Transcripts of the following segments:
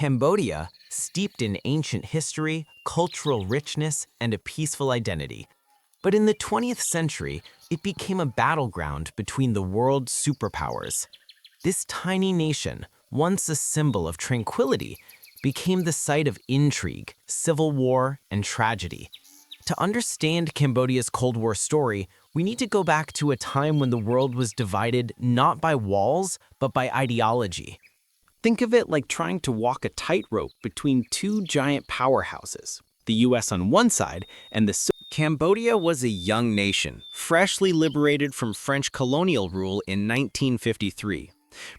Cambodia, steeped in ancient history, cultural richness, and a peaceful identity. But in the 20th century, it became a battleground between the world's superpowers. This tiny nation, once a symbol of tranquility, became the site of intrigue, civil war, and tragedy. To understand Cambodia's Cold War story, we need to go back to a time when the world was divided not by walls, but by ideology. Think of it like trying to walk a tightrope between two giant powerhouses, the US on one side and the Cambodia was a young nation, freshly liberated from French colonial rule in 1953.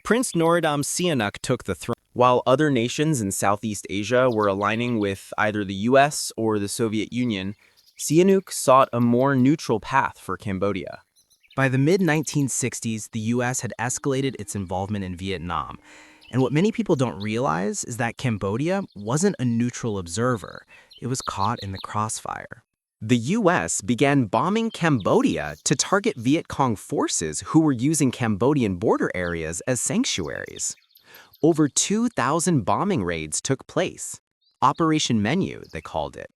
Prince Norodom Sihanouk took the throne, while other nations in Southeast Asia were aligning with either the US or the Soviet Union. Sihanouk sought a more neutral path for Cambodia. By the mid-1960s, the US had escalated its involvement in Vietnam. And what many people don't realize is that Cambodia wasn't a neutral observer. It was caught in the crossfire. The US began bombing Cambodia to target Viet Cong forces who were using Cambodian border areas as sanctuaries. Over 2,000 bombing raids took place. Operation Menu, they called it.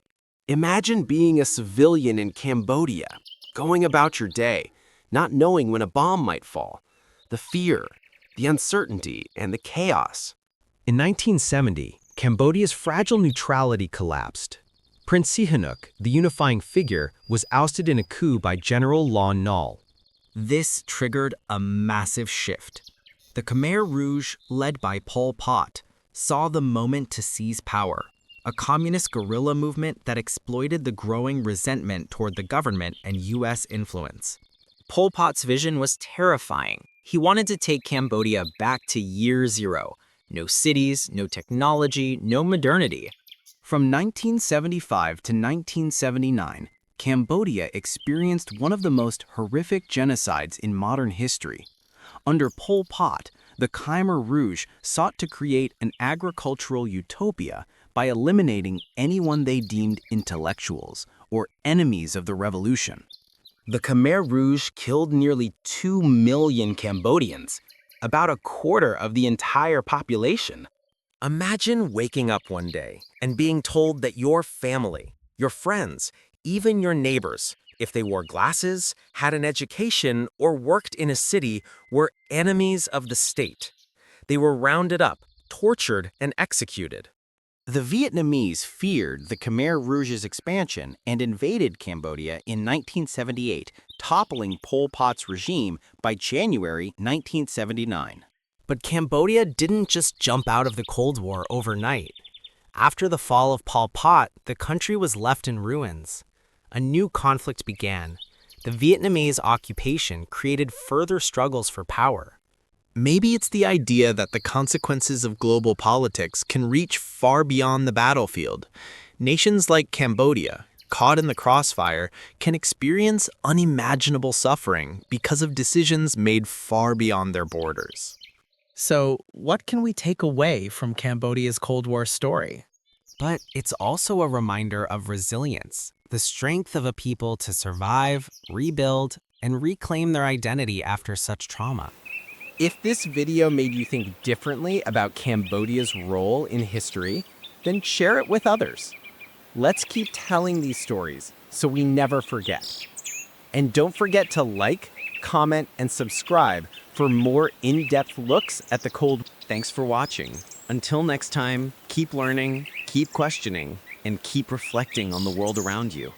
Imagine being a civilian in Cambodia, going about your day, not knowing when a bomb might fall. The fear, the uncertainty, and the chaos. In 1970, Cambodia's fragile neutrality collapsed. Prince Sihanouk, the unifying figure, was ousted in a coup by General Lon Nol. This triggered a massive shift. The Khmer Rouge, led by Pol Pot, saw the moment to seize power, a communist guerrilla movement that exploited the growing resentment toward the government and US influence. Pol Pot's vision was terrifying. He wanted to take Cambodia back to year zero. No cities, no technology, no modernity. From 1975 to 1979, Cambodia experienced one of the most horrific genocides in modern history. Under Pol Pot, the Khmer Rouge sought to create an agricultural utopia by eliminating anyone they deemed intellectuals or enemies of the revolution. The Khmer Rouge killed nearly 2 million Cambodians, about a quarter of the entire population. Imagine waking up one day and being told that your family, your friends, even your neighbors, if they wore glasses, had an education, or worked in a city, were enemies of the state. They were rounded up, tortured, and executed. The Vietnamese feared the Khmer Rouge's expansion and invaded Cambodia in 1978, toppling Pol Pot's regime by January 1979. But Cambodia didn't just jump out of the Cold War overnight. After the fall of Pol Pot, the country was left in ruins. A new conflict began. The Vietnamese occupation created further struggles for power. Maybe it's the idea that the consequences of global politics can reach far beyond the battlefield. Nations like Cambodia, caught in the crossfire, can experience unimaginable suffering because of decisions made far beyond their borders. So, what can we take away from Cambodia's Cold War story? But it's also a reminder of resilience, the strength of a people to survive, rebuild, and reclaim their identity after such trauma. If this video made you think differently about Cambodia's role in history, then share it with others. Let's keep telling these stories so we never forget. And don't forget to like, comment, and subscribe for more in-depth looks at the Cold War. Thanks for watching. Until next time, keep learning, keep questioning, and keep reflecting on the world around you.